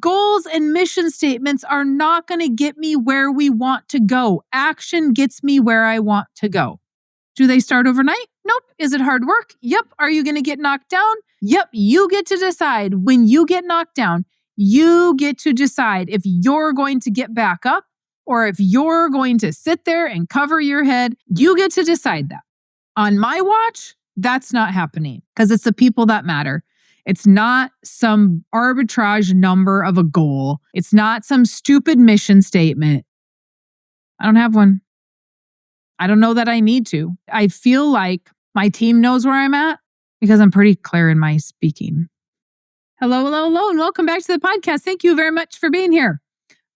Goals and mission statements are not going to get me where we want to go. Action gets me where I want to go. Do they start overnight? Nope. Is it hard work? Yep. Are you going to get knocked down? Yep. You get to decide. When you get knocked down, you get to decide if you're going to get back up or if you're going to sit there and cover your head. You get to decide that. On my watch, that's not happening because it's the people that matter. It's not some arbitrage number of a goal. It's not some stupid mission statement. I don't have one. I don't know that I need to. I feel like my team knows where I'm at because I'm pretty clear in my speaking. Hello, and welcome back to the podcast. Thank you very much for being here.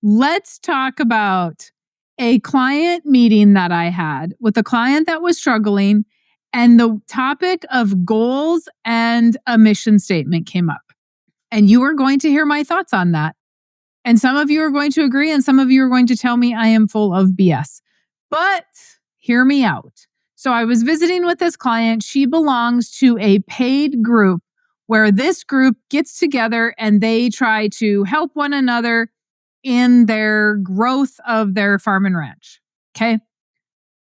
Let's talk about a client meeting that I had with a client that was struggling, and the topic of goals and a mission statement came up. And you are going to hear my thoughts on that. And some of you are going to agree, and some of you are going to tell me I am full of BS. But hear me out. So I was visiting with this client. She belongs to a paid group where this group gets together and they try to help one another in their growth of their farm and ranch. Okay.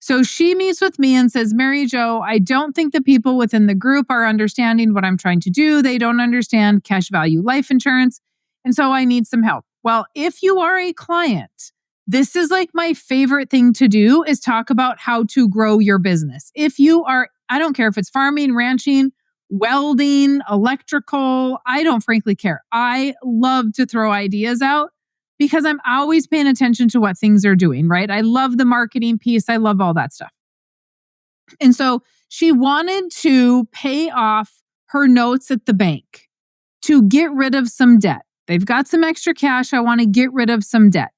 So she meets with me and says, Mary Jo, I don't think the people within the group are understanding what I'm trying to do. They don't understand cash value life insurance. And so I need some help. Well, if you are a client, this is like my favorite thing to do is talk about how to grow your business. If you are, I don't care if it's farming, ranching, welding, electrical, I don't frankly care. I love to throw ideas out because I'm always paying attention to what things are doing, right? I love the marketing piece. I love all that stuff. And so she wanted to pay off her notes at the bank to get rid of some debt. They've got some extra cash. I want to get rid of some debt.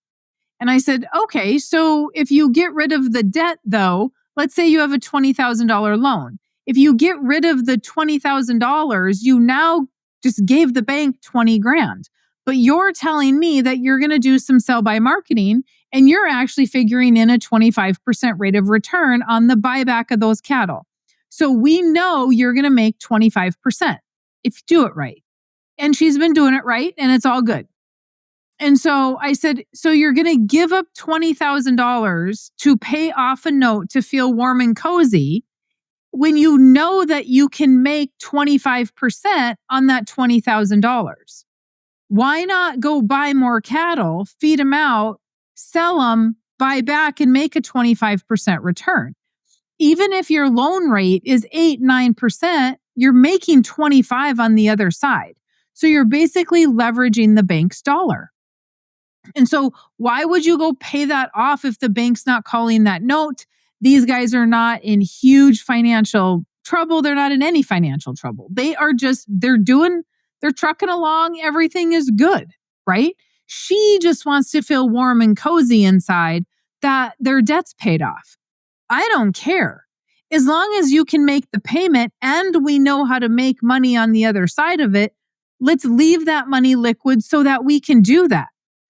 And I said, okay, so if you get rid of the debt though, let's say you have a $20,000 loan. If you get rid of the $20,000, you now just gave the bank 20 grand. But you're telling me that you're going to do some sell by marketing and you're actually figuring in a 25% rate of return on the buyback of those cattle. So we know you're going to make 25% if you do it right. And she's been doing it right and it's all good. And so I said, so you're going to give up $20,000 to pay off a note to feel warm and cozy when you know that you can make 25% on that $20,000. Why not go buy more cattle, feed them out, sell them, buy back, and make a 25% return? Even if your loan rate is 8-9%, you're making 25 on the other side. So you're basically leveraging the bank's dollar. And so why would you go pay that off if the bank's not calling that note? These guys are not in huge financial trouble. They're not in any financial trouble. They're trucking along. Everything is good, right? She just wants to feel warm and cozy inside that their debt's paid off. I don't care. As long as you can make the payment and we know how to make money on the other side of it, let's leave that money liquid so that we can do that.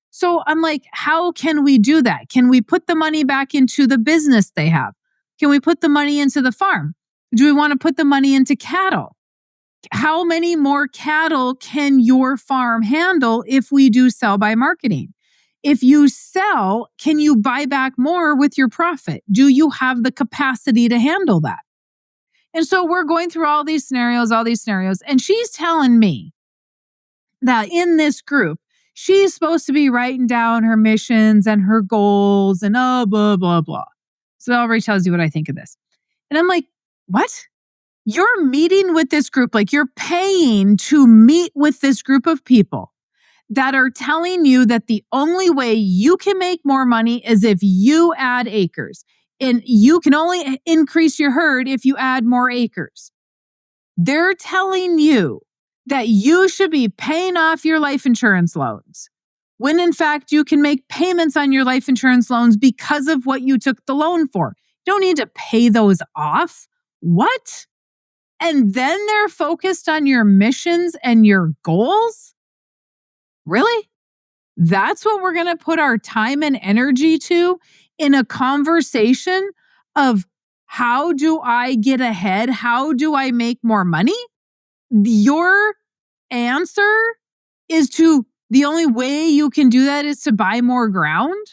So I'm like, how can we do that? Can we put the money back into the business they have? Can we put the money into the farm? Do we want to put the money into cattle? How many more cattle can your farm handle if we do sell by marketing? If you sell, can you buy back more with your profit? Do you have the capacity to handle that? And so we're going through all these scenarios, and she's telling me that in this group, she's supposed to be writing down her missions and her goals and blah, blah, blah. So it already tells you what I think of this. And I'm like, what? You're meeting with this group, like you're paying to meet with this group of people that are telling you that the only way you can make more money is if you add acres. And you can only increase your herd if you add more acres. They're telling you that you should be paying off your life insurance loans, when in fact you can make payments on your life insurance loans because of what you took the loan for. You don't need to pay those off. What? And then they're focused on your missions and your goals? Really? That's what we're going to put our time and energy to in a conversation of how do I get ahead? How do I make more money? Your answer is to The only way you can do that is to buy more ground,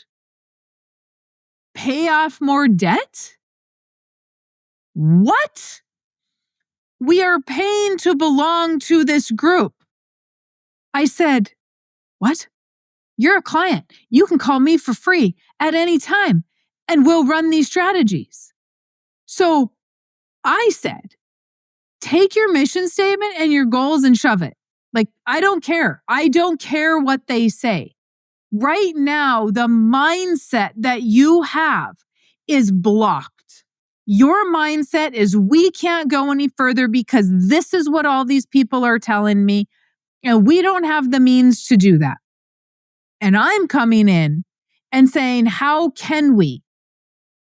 pay off more debt. What? We are paying to belong to this group. I said, what? You're a client. You can call me for free at any time and we'll run these strategies. So I said, take your mission statement and your goals and shove it. Like, I don't care. I don't care what they say. Right now, the mindset that you have is blocked. Your mindset is, we can't go any further because this is what all these people are telling me, and we don't have the means to do that. And I'm coming in and saying, how can we?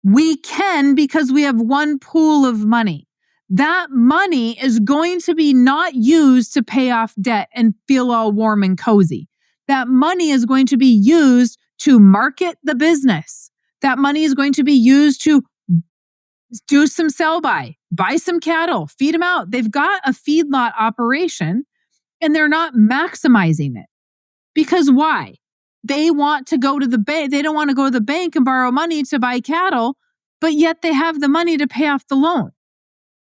We can, because we have one pool of money. That money is going to be not used to pay off debt and feel all warm and cozy. That money is going to be used to market the business. That money is going to be used to do some sell by, buy some cattle, feed them out. They've got a feedlot operation and they're not maximizing it. Because why? They want to go to the bank. They don't want to go to the bank and borrow money to buy cattle, but yet they have the money to pay off the loan,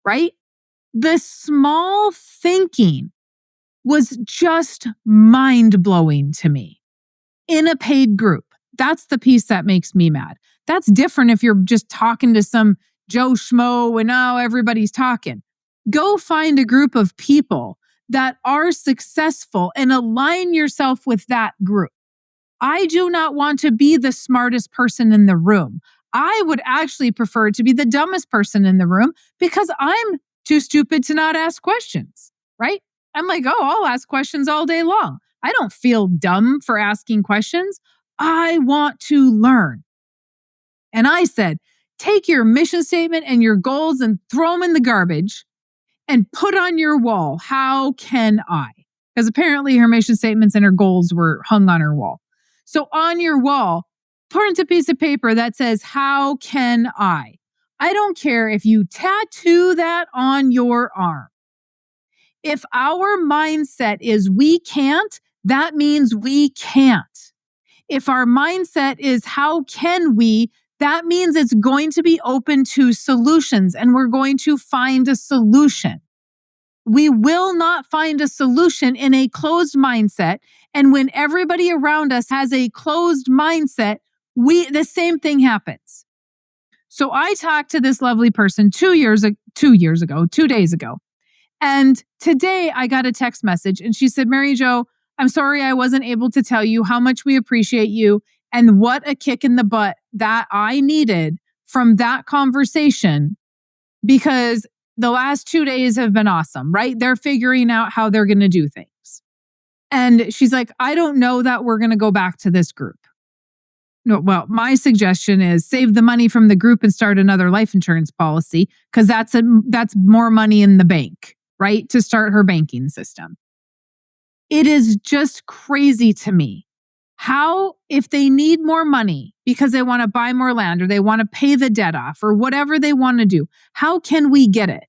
right? The small thinking was just mind-blowing to me. In a paid group, that's the piece that makes me mad. That's different if you're just talking to some Joe Schmo and now everybody's talking. Go find a group of people that are successful and align yourself with that group. I do not want to be the smartest person in the room. I would actually prefer to be the dumbest person in the room because I'm too stupid to not ask questions, right? I'm like, oh, I'll ask questions all day long. I don't feel dumb for asking questions. I want to learn. And I said, take your mission statement and your goals and throw them in the garbage and put on your wall, how can I? Because apparently her mission statements and her goals were hung on her wall. So on your wall, print a piece of paper that says, how can I? I don't care if you tattoo that on your arm. If our mindset is we can't, that means we can't. If our mindset is how can we, that means it's going to be open to solutions and we're going to find a solution. We will not find a solution in a closed mindset. And when everybody around us has a closed mindset, the same thing happens. So I talked to this lovely person 2 days ago. And today I got a text message and she said, Mary Jo, I'm sorry I wasn't able to tell you how much we appreciate you and what a kick in the butt that I needed from that conversation, because the last 2 days have been awesome, right? They're figuring out how they're going to do things. And she's like, I don't know that we're going to go back to this group. No, well, my suggestion is save the money from the group and start another life insurance policy because that's more money in the bank, right? To start her banking system. It is just crazy to me how, if they need more money because they want to buy more land or they want to pay the debt off or whatever they want to do, how can we get it?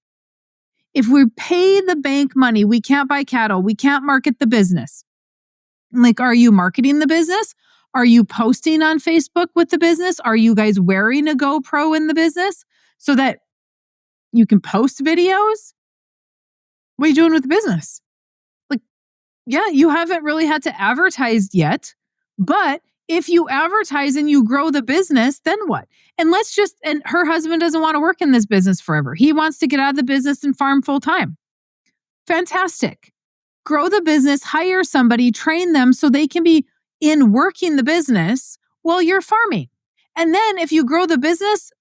If we pay the bank money, we can't buy cattle, we can't market the business. Like, are you marketing the business? Are you posting on Facebook with the business? Are you guys wearing a GoPro in the business so that you can post videos? What are you doing with the business? Like, yeah, you haven't really had to advertise yet, but if you advertise and you grow the business, then what? And her husband doesn't want to work in this business forever. He wants to get out of the business and farm full time. Fantastic. Grow the business, hire somebody, train them so they can be in working the business while you're farming. And then if you grow the business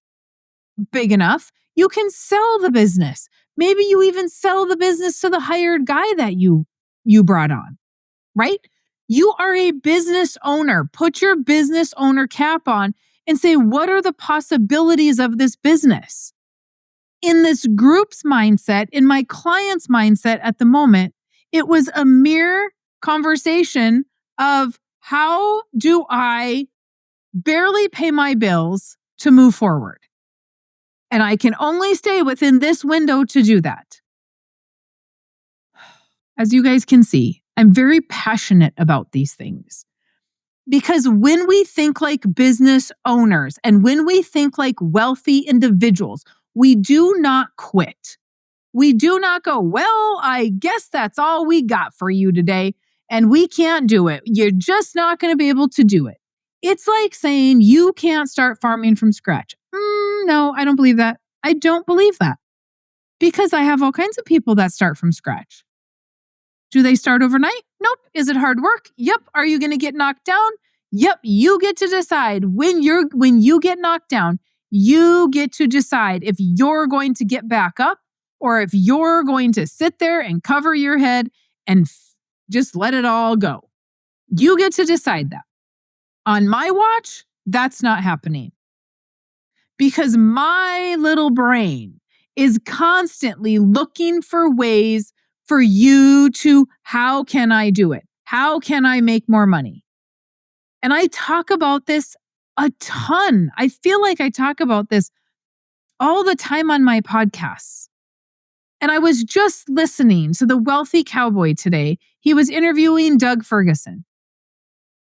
big enough, you can sell the business. Maybe you even sell the business to the hired guy that you brought on, right? You are a business owner. Put your business owner cap on and say, what are the possibilities of this business? In this group's mindset, in my client's mindset at the moment, it was a mere conversation of how do I barely pay my bills to move forward? And I can only stay within this window to do that. As you guys can see, I'm very passionate about these things. Because when we think like business owners and when we think like wealthy individuals, we do not quit. We do not go, well, I guess that's all we got for you today, and we can't do it. You're just not going to be able to do it. It's like saying you can't start farming from scratch. No, I don't believe that. I don't believe that because I have all kinds of people that start from scratch. Do they start overnight? Nope. Is it hard work? Yep. Are you going to get knocked down? Yep. You get to decide when you get knocked down, you get to decide if you're going to get back up or if you're going to sit there and cover your head and just let it all go. You get to decide that. On my watch, that's not happening because my little brain is constantly looking for ways for you to, how can I do it? How can I make more money? And I talk about this a ton. I feel like I talk about this all the time on my podcasts. And I was just listening to The Wealthy Cowboy today. He was interviewing Doug Ferguson.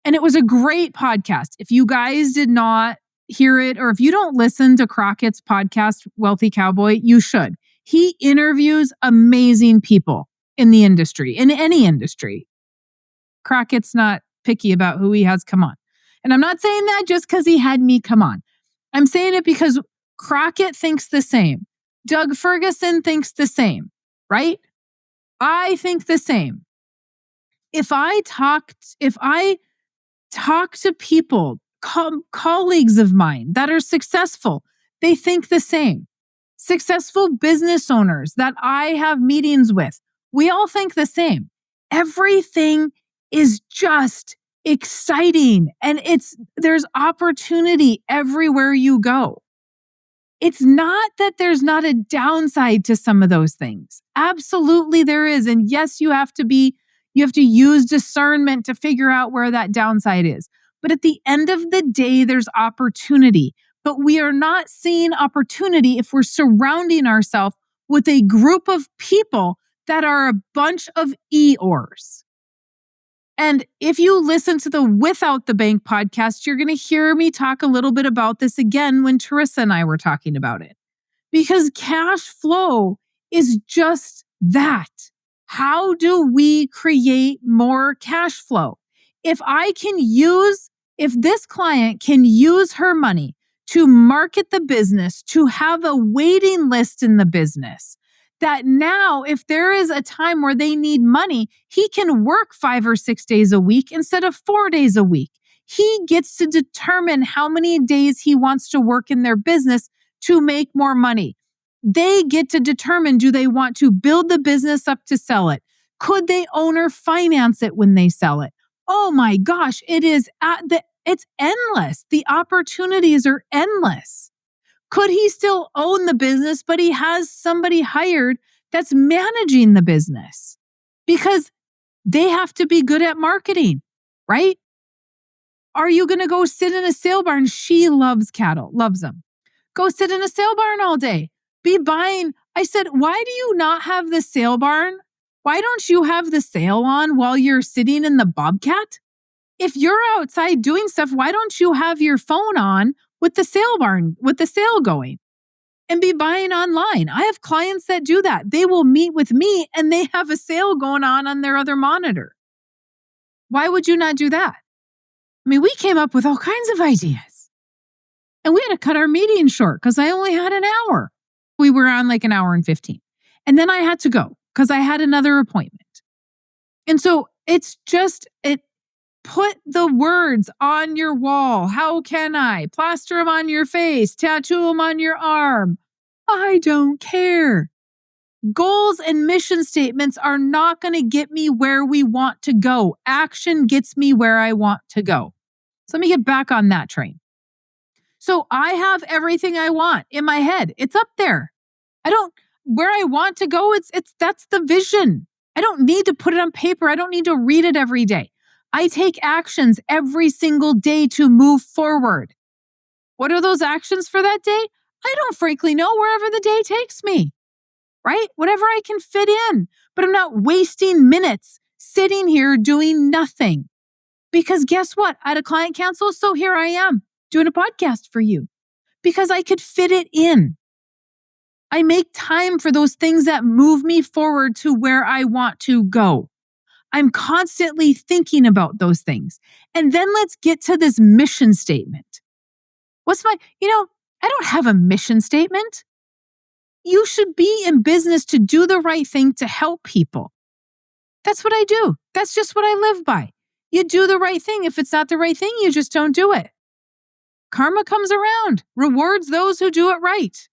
And it was a great podcast. If you guys did not hear it, or if you don't listen to Crockett's podcast, Wealthy Cowboy, you should. He interviews amazing people in the industry, in any industry. Crockett's not picky about who he has come on. And I'm not saying that just because he had me come on. I'm saying it because Crockett thinks the same. Doug Ferguson thinks the same, right? I think the same. If I talk to people, colleagues of mine that are successful, they think the same. Successful business owners that I have meetings with, we all think the same. Everything is just exciting and there's opportunity everywhere you go. It's not that there's not a downside to some of those things. Absolutely there is. And yes, you have to use discernment to figure out where that downside is. But at the end of the day, there's opportunity. But we are not seeing opportunity if we're surrounding ourselves with a group of people that are a bunch of Eeyores. And if you listen to the Without the Bank podcast, you're going to hear me talk a little bit about this again when Teresa and I were talking about it. Because cash flow is just that. How do we create more cash flow? If this client can use her money to market the business, to have a waiting list in the business, that now if there is a time where they need money, he can work 5 or 6 days a week instead of 4 days a week. He gets to determine how many days he wants to work in their business to make more money. They get to determine, do they want to build the business up to sell it? Could they owner finance it when they sell it? Oh my gosh, it's endless. The opportunities are endless. Could he still own the business, but he has somebody hired that's managing the business? Because they have to be good at marketing, right? Are you going to go sit in a sale barn? She loves cattle, loves them. Go sit in a sale barn all day. Be buying. I said, why do you not have the sale barn? Why don't you have the sale on while you're sitting in the bobcat? If you're outside doing stuff, why don't you have your phone on with the sale barn, with the sale going and be buying online? I have clients that do that. They will meet with me and they have a sale going on their other monitor. Why would you not do that? I mean, we came up with all kinds of ideas and we had to cut our meeting short because I only had an hour. We were on like an hour and 15. And then I had to go because I had another appointment. And so it's just, put the words on your wall. How can I? Plaster them on your face, tattoo them on your arm. I don't care. Goals and mission statements are not going to get me where we want to go. Action gets me where I want to go. So let me get back on that train. So I have everything I want in my head. It's up there. Where I want to go, that's the vision. I don't need to put it on paper. I don't need to read it every day. I take actions every single day to move forward. What are those actions for that day? I don't frankly know, wherever the day takes me, right? Whatever I can fit in, but I'm not wasting minutes sitting here doing nothing. Because guess what? I had a client cancel, so here I am doing a podcast for you because I could fit it in. I make time for those things that move me forward to where I want to go. I'm constantly thinking about those things. And then let's get to this mission statement. I don't have a mission statement. You should be in business to do the right thing to help people. That's what I do. That's just what I live by. You do the right thing. If it's not the right thing, you just don't do it. Karma comes around, rewards those who do it right.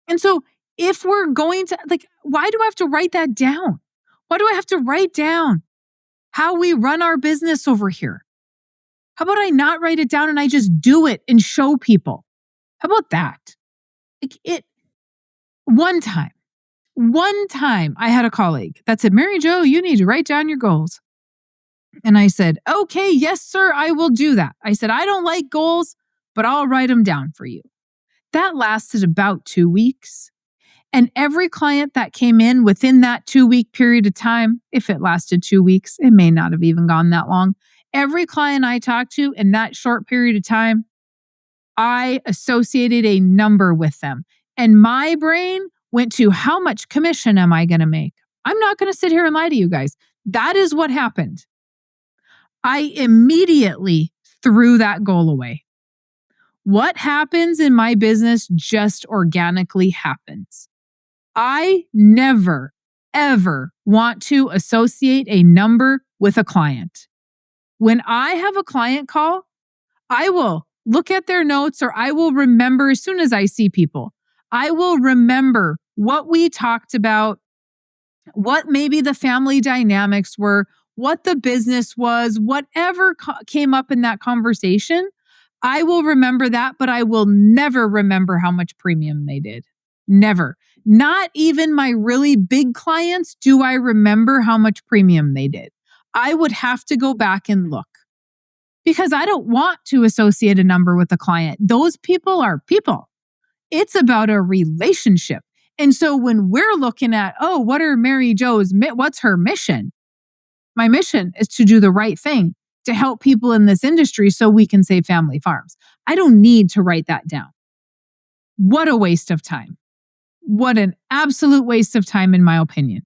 And so if we're going to, why do I have to write that down? Why do I have to write down how we run our business over here? How about I not write it down and I just do it and show people? How about that? One time I had a colleague that said, Mary Jo, you need to write down your goals. And I said, okay, yes, sir, I will do that. I said, I don't like goals, but I'll write them down for you. That lasted about 2 weeks. And every client that came in within that 2-week period of time, if it lasted 2 weeks, it may not have even gone that long. Every client I talked to in that short period of time, I associated a number with them. And my brain went to how much commission am I going to make? I'm not going to sit here and lie to you guys. That is what happened. I immediately threw that goal away. What happens in my business just organically happens. I never, ever want to associate a number with a client. When I have a client call, I will look at their notes or I will remember as soon as I see people. I will remember what we talked about, what maybe the family dynamics were, what the business was, whatever came up in that conversation. I will remember that, but I will never remember how much premium they did. Never. Not even my really big clients do I remember how much premium they did. I would have to go back and look because I don't want to associate a number with a client. Those people are people. It's about a relationship. And so when we're looking at, what are Mary Jo's, what's her mission? My mission is to do the right thing to help people in this industry so we can save family farms. I don't need to write that down. What a waste of time. What an absolute waste of time, in my opinion.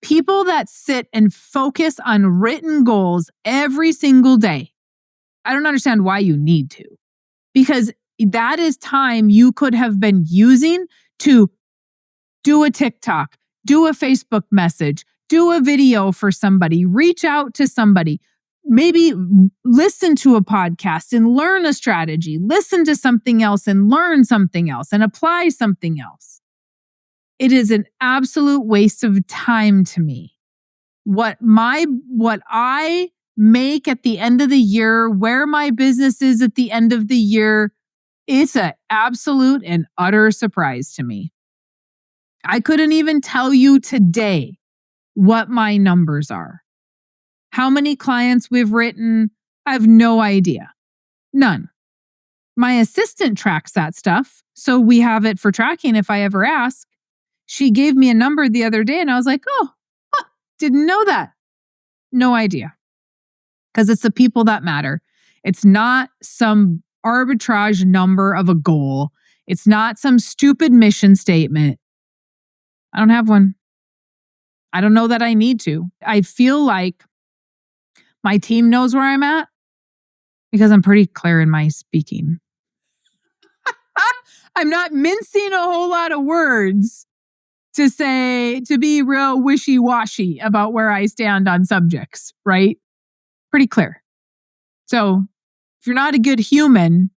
People that sit and focus on written goals every single day, I don't understand why you need to, because that is time you could have been using to do a TikTok, do a Facebook message, do a video for somebody, reach out to somebody, maybe listen to a podcast and learn a strategy, listen to something else and learn something else and apply something else. It is an absolute waste of time to me. What I make at the end of the year, where my business is at the end of the year, it's an absolute and utter surprise to me. I couldn't even tell you today what my numbers are. How many clients we've written, I have no idea. None. My assistant tracks that stuff, so we have it for tracking if I ever ask. She gave me a number the other day and I was like, didn't know that. No idea. Because it's the people that matter. It's not some arbitrage number of a goal. It's not some stupid mission statement. I don't have one. I don't know that I need to. I feel like my team knows where I'm at because I'm pretty clear in my speaking. I'm not mincing a whole lot of words to be real wishy-washy about where I stand on subjects, right? Pretty clear. So if you're not a good human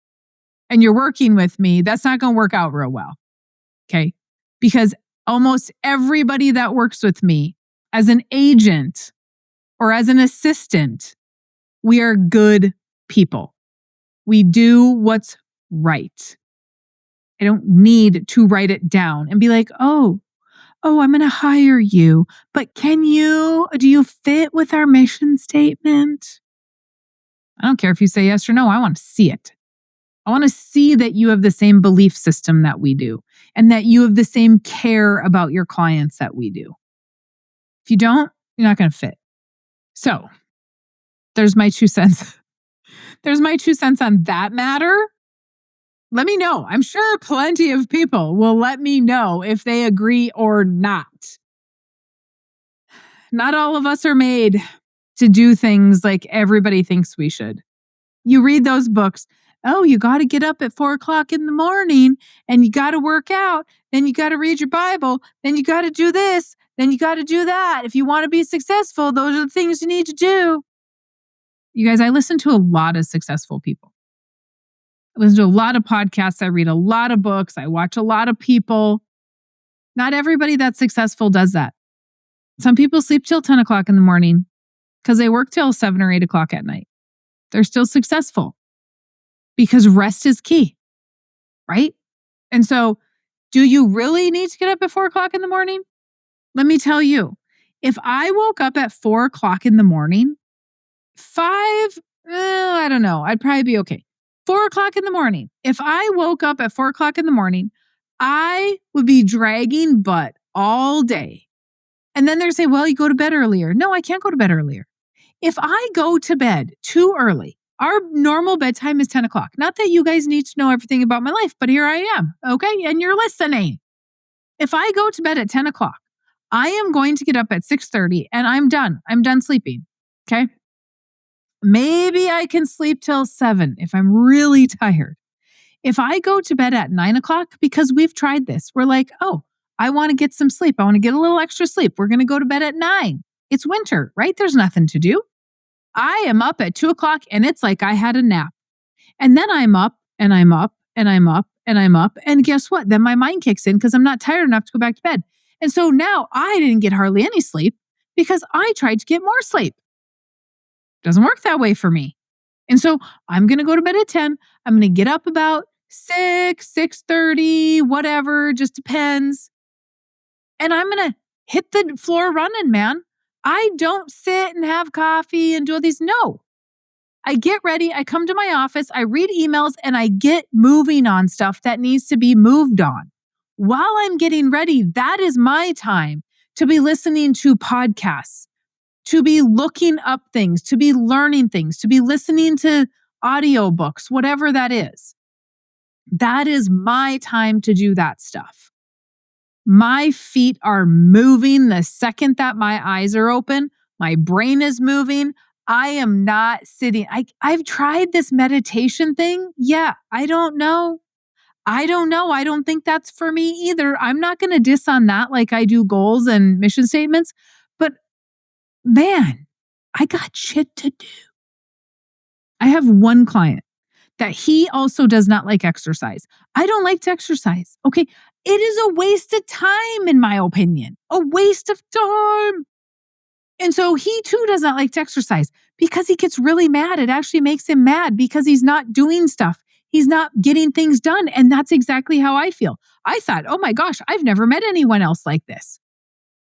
and you're working with me, that's not going to work out real well. Okay? Because almost everybody that works with me as an agent or as an assistant, we are good people. We do what's right. I don't need to write it down and be like, I'm going to hire you, but do you fit with our mission statement? I don't care if you say yes or no. I want to see it. I want to see that you have the same belief system that we do and that you have the same care about your clients that we do. If you don't, you're not going to fit. So there's my 2 cents. There's my 2 cents on that matter. Let me know. I'm sure plenty of people will let me know if they agree or not. Not all of us are made to do things like everybody thinks we should. You read those books. Oh, you got to get up at 4:00 in the morning and you got to work out. Then you got to read your Bible. Then you got to do this. Then you got to do that. If you want to be successful, those are the things you need to do. You guys, I listen to a lot of successful people. I listen to a lot of podcasts. I read a lot of books. I watch a lot of people. Not everybody that's successful does that. Some people sleep till 10 o'clock in the morning because they work till 7 or 8 o'clock at night. They're still successful because rest is key, right? And so, do you really need to get up at 4:00 in the morning? Let me tell you, if I woke up at 4:00 in the morning, I don't know, I'd probably be okay. 4:00 in the morning. If I woke up at 4:00 in the morning, I would be dragging butt all day. And then they're saying, well, you go to bed earlier. No, I can't go to bed earlier. If I go to bed too early, our normal bedtime is 10 o'clock. Not that you guys need to know everything about my life, but here I am, okay? And you're listening. If I go to bed at 10 o'clock, I am going to get up at 6:30 and I'm done. I'm done sleeping, okay? Maybe I can sleep till 7 if I'm really tired. If I go to bed at 9 o'clock, because we've tried this, we're like, oh, I want to get some sleep. I want to get a little extra sleep. We're going to go to bed at 9. It's winter, right? There's nothing to do. I am up at 2 o'clock and it's like I had a nap. And then I'm up and I'm up and I'm up and I'm up. And guess what? Then my mind kicks in because I'm not tired enough to go back to bed. And so now I didn't get hardly any sleep because I tried to get more sleep. Doesn't work that way for me. And so I'm going to go to bed at 10. I'm going to get up about 6:30, whatever, just depends. And I'm going to hit the floor running, man. I don't sit and have coffee and do all these. No. I get ready. I come to my office. I read emails and I get moving on stuff that needs to be moved on. While I'm getting ready, that is my time to be listening to podcasts, to be looking up things, to be learning things, to be listening to audiobooks, whatever that is. That is my time to do that stuff. My feet are moving the second that my eyes are open. My brain is moving. I am not sitting. I've tried this meditation thing. Yeah, I don't know. I don't think that's for me either. I'm not going to diss on that like I do goals and mission statements. But man, I got shit to do. I have one client that he also does not like exercise. I don't like to exercise. Okay. It is a waste of time, in my opinion. A waste of time. And so he too does not like to exercise because he gets really mad. It actually makes him mad because he's not doing stuff. He's not getting things done. And that's exactly how I feel. I thought, oh my gosh, I've never met anyone else like this.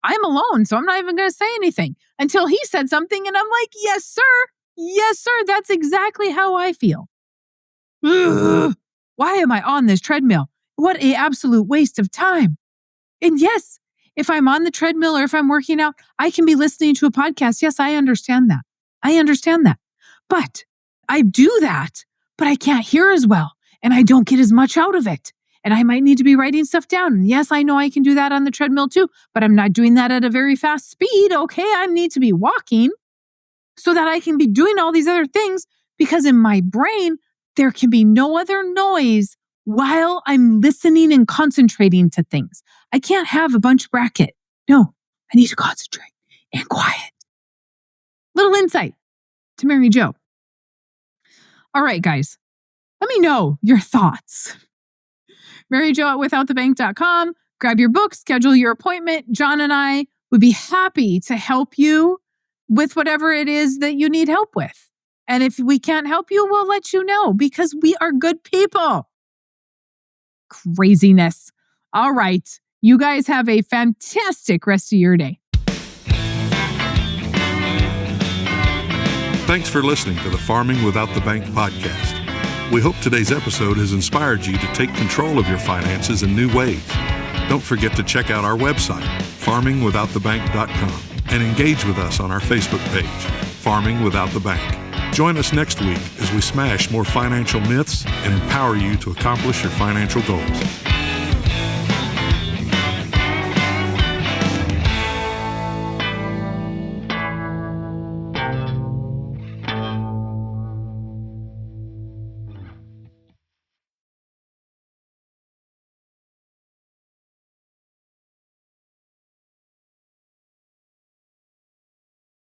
I'm alone, so I'm not even going to say anything until he said something. And I'm like, yes, sir. Yes, sir. That's exactly how I feel. Ugh, why am I on this treadmill? What an absolute waste of time. And yes, if I'm on the treadmill or if I'm working out, I can be listening to a podcast. Yes, I understand that. But I do that, but I can't hear as well. And I don't get as much out of it. And I might need to be writing stuff down. And yes, I know I can do that on the treadmill too, but I'm not doing that at a very fast speed. Okay, I need to be walking so that I can be doing all these other things because in my brain, there can be no other noise while I'm listening and concentrating to things. I can't have a bunch of bracket. No, I need to concentrate and quiet. Little insight to Mary Jo. All right, guys, let me know your thoughts. Mary Jo at withoutthebank.com. Grab your book, schedule your appointment. John and I would be happy to help you with whatever it is that you need help with. And if we can't help you, we'll let you know because we are good people. Craziness. All right. You guys have a fantastic rest of your day. Thanks for listening to the Farming Without the Bank podcast. We hope today's episode has inspired you to take control of your finances in new ways. Don't forget to check out our website, farmingwithoutthebank.com, and engage with us on our Facebook page, Farming Without the Bank. Join us next week as we smash more financial myths and empower you to accomplish your financial goals.